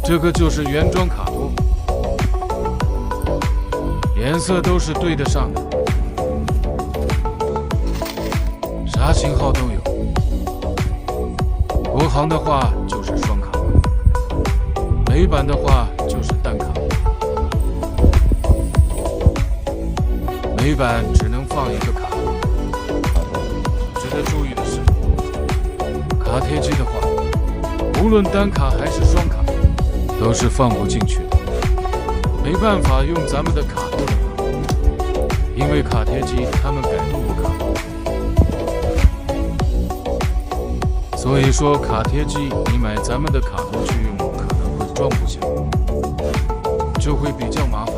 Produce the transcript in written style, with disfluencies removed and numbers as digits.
这个就是原装卡托，颜色都是对得上的，啥型号都有。国行的话就是双卡，美版的话就是单卡。美版只能放一个卡。值得注意的是，卡贴机的话，无论单卡还是双卡，都是放不进去的。没办法用咱们的卡托的话，因为卡贴机他们改动过卡托，所以说卡贴机你买咱们的卡托去用，可能会装不下，就会比较麻烦。